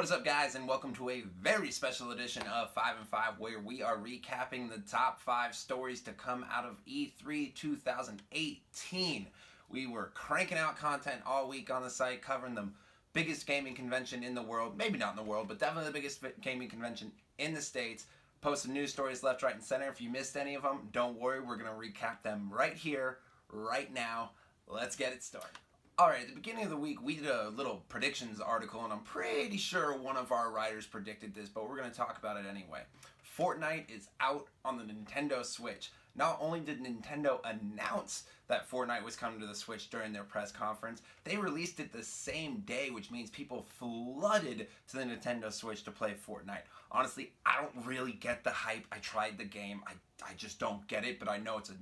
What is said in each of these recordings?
What is up, guys, and welcome to a very special edition of 5 and 5, where we are recapping the top 5 stories to come out of E3 2018. We were cranking out content all week on the site, covering the biggest gaming convention in the world, maybe not in the world, but definitely the biggest gaming convention in the States. Posting news stories left, right, and center. If you missed any of them, don't worry, we're going to recap them right here, right now. Let's get it started. Alright, at the beginning of the week, we did a little predictions article, and I'm pretty sure one of our writers predicted this, but we're going to talk about it anyway. Fortnite is out on the Nintendo Switch. Not only did Nintendo announce that Fortnite was coming to the Switch during their press conference, they released it the same day, which means people flooded to the Nintendo Switch to play Fortnite. Honestly, I don't really get the hype. I tried the game. I just don't get it, but I know it's a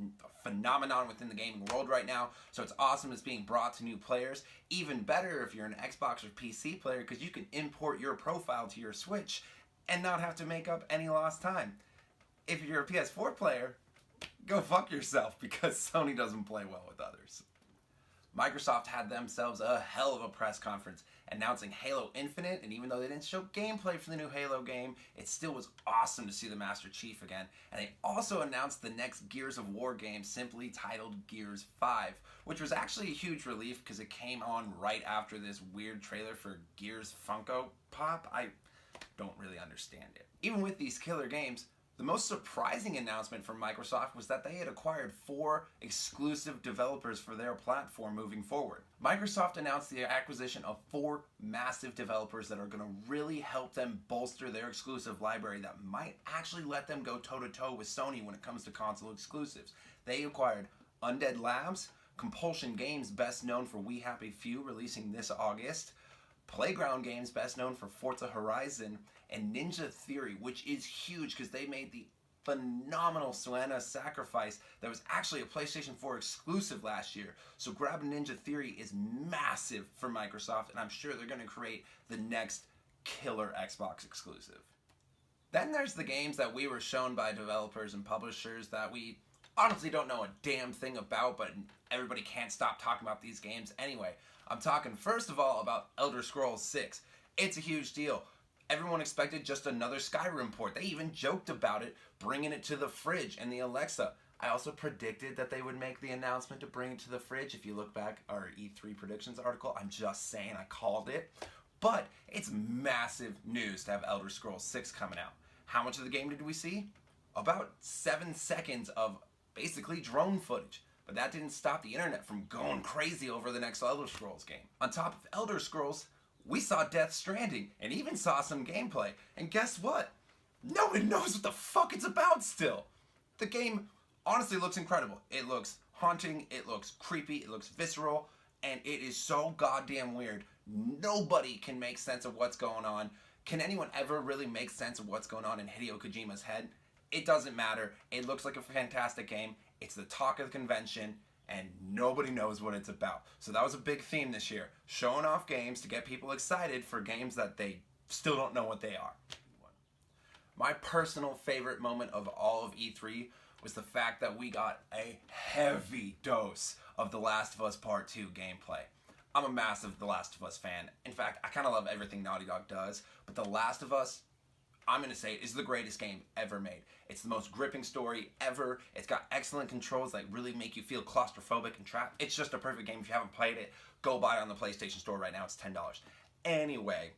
phenomenon within the gaming world right now, so it's awesome it's being brought to new players. Even better if you're an Xbox or PC player, because you can import your profile to your Switch and not have to make up any lost time. If you're a PS4 player, go fuck yourself, because Sony doesn't play well with others. Microsoft had themselves a hell of a press conference announcing Halo Infinite, and even though they didn't show gameplay for the new Halo game, it still was awesome to see the Master Chief again. And they also announced the next Gears of War game, simply titled Gears 5, which was actually a huge relief because it came on right after this weird trailer for Gears Funko Pop. I don't really understand it. Even with these killer games, the most surprising announcement from Microsoft was that they had acquired 4 exclusive developers for their platform moving forward. Microsoft announced the acquisition of 4 massive developers that are going to really help them bolster their exclusive library that might actually let them go toe-to-toe with Sony when it comes to console exclusives. They acquired Undead Labs, Compulsion Games, best known for We Happy Few, releasing this August, Playground Games, best known for Forza Horizon, and Ninja Theory, which is huge because they made the phenomenal Suena Sacrifice that was actually a PlayStation 4 exclusive last year. So grabbing Ninja Theory is massive for Microsoft, and I'm sure they're going to create the next killer Xbox exclusive. Then there's the games that we were shown by developers and publishers that we honestly don't know a damn thing about, but everybody can't stop talking about these games anyway. I'm talking first of all about Elder Scrolls 6. It's a huge deal. Everyone expected just another Skyrim port. They even joked about it, bringing it to the fridge and the Alexa. I also predicted that they would make the announcement to bring it to the fridge. If you look back our E3 predictions article, I'm just saying I called it. But it's massive news to have Elder Scrolls 6 coming out. How much of the game did we see? About 7 seconds of basically drone footage. But that didn't stop the internet from going crazy over the next Elder Scrolls game. On top of Elder Scrolls, we saw Death Stranding and even saw some gameplay. And guess what? No one knows what the fuck it's about still. The game honestly looks incredible. It looks haunting, it looks creepy, it looks visceral, and it is so goddamn weird. Nobody can make sense of what's going on. Can anyone ever really make sense of what's going on in Hideo Kojima's head? It doesn't matter. It looks like a fantastic game. It's the talk of the convention, and nobody knows what it's about. So that was a big theme this year. Showing off games to get people excited for games that they still don't know what they are. My personal favorite moment of all of E3 was the fact that we got a heavy dose of The Last of Us Part 2 gameplay. I'm a massive The Last of Us fan. In fact, I kind of love everything Naughty Dog does, but The Last of Us, I'm going to say, is the greatest game ever made. It's the most gripping story ever. It's got excellent controls that really make you feel claustrophobic and trapped. It's just a perfect game. If you haven't played it, go buy it on the PlayStation Store right now. It's $10. Anyway,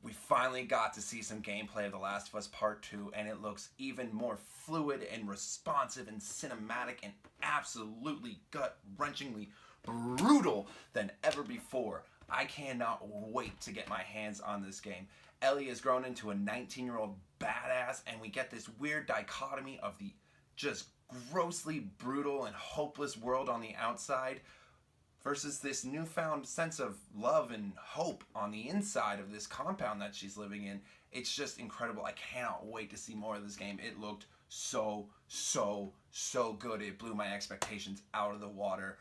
we finally got to see some gameplay of The Last of Us Part 2, and it looks even more fluid and responsive and cinematic and absolutely gut-wrenchingly brutal than ever before. I cannot wait to get my hands on this game. Ellie has grown into a 19-year-old badass, and we get this weird dichotomy of the just grossly brutal and hopeless world on the outside versus this newfound sense of love and hope on the inside of this compound that she's living in. It's just incredible. I cannot wait to see more of this game. It looked so good. It blew my expectations out of the water.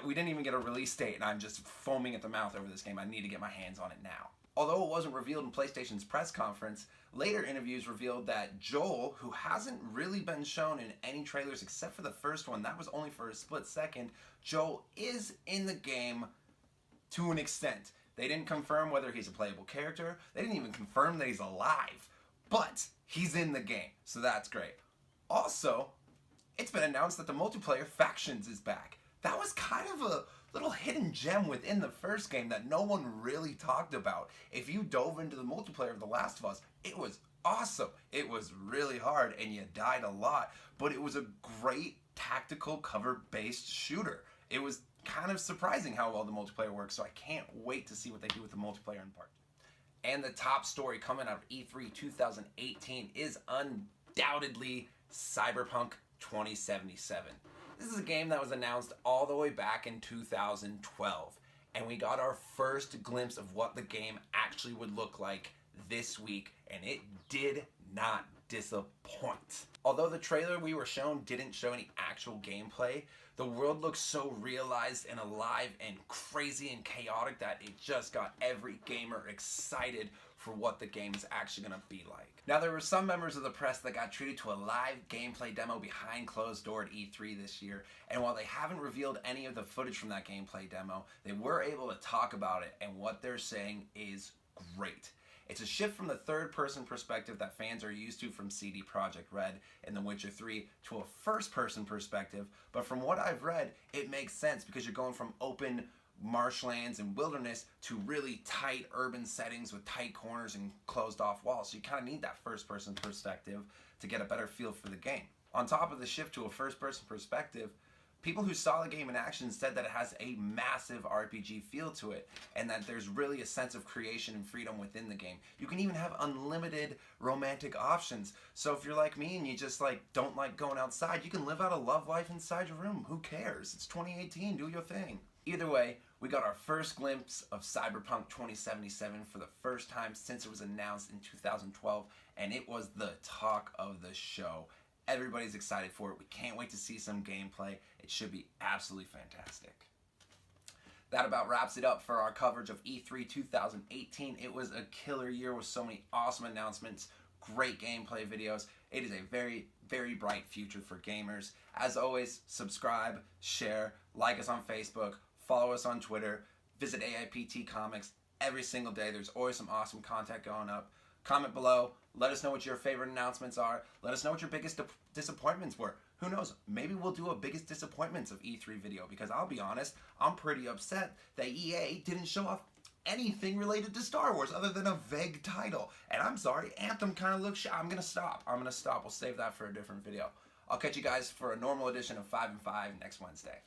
We didn't even get a release date, and I'm just foaming at the mouth over this game. I need to get my hands on it now. Although it wasn't revealed in PlayStation's press conference, later interviews revealed that Joel, who hasn't really been shown in any trailers except for the first one, that was only for a split second, Joel is in the game to an extent. They didn't confirm whether he's a playable character. They didn't even confirm that he's alive. But he's in the game, so that's great. Also, it's been announced that the multiplayer factions is back. That was kind of a little hidden gem within the first game that no one really talked about. If you dove into the multiplayer of The Last of Us, it was awesome. It was really hard and you died a lot, but it was a great tactical cover-based shooter. It was kind of surprising how well the multiplayer works, so I can't wait to see what they do with the multiplayer in part. And the top story coming out of E3 2018 is undoubtedly Cyberpunk 2077. This is a game that was announced all the way back in 2012, and we got our first glimpse of what the game actually would look like this week, and it did not disappoint. Although the trailer we were shown didn't show any actual gameplay, the world looks so realized and alive and crazy and chaotic that it just got every gamer excited for what the game is actually going to be like. Now, there were some members of the press that got treated to a live gameplay demo behind closed door at E3 this year, and while they haven't revealed any of the footage from that gameplay demo, they were able to talk about it, and what they're saying is great. It's a shift from the third-person perspective that fans are used to from CD Projekt Red in The Witcher 3 to a first-person perspective, but from what I've read, it makes sense because you're going from open marshlands and wilderness to really tight urban settings with tight corners and closed off walls. So you kind of need that first-person perspective to get a better feel for the game. On top of the shift to a first-person perspective, people who saw the game in action said that it has a massive RPG feel to it, and that there's really a sense of creation and freedom within the game. You can even have unlimited romantic options. So if you're like me and you just don't like going outside, you can live out a love life inside your room. Who cares? It's 2018. Do your thing. Either way, we got our first glimpse of Cyberpunk 2077 for the first time since it was announced in 2012, and it was the talk of the show. Everybody's excited for it. We can't wait to see some gameplay. It should be absolutely fantastic. That about wraps it up for our coverage of E3 2018. It was a killer year with so many awesome announcements, great gameplay videos. It is a very, very bright future for gamers. As always, subscribe, share, like us on Facebook, follow us on Twitter, visit AIPT Comics every single day. There's always some awesome content going up. Comment below. Let us know what your favorite announcements are. Let us know what your biggest disappointments were. Who knows? Maybe we'll do a biggest disappointments of E3 video, because I'll be honest, I'm pretty upset that EA didn't show off anything related to Star Wars other than a vague title. And I'm sorry, Anthem kind of looks shy. I'm going to stop. We'll save that for a different video. I'll catch you guys for a normal edition of 5 and 5 next Wednesday.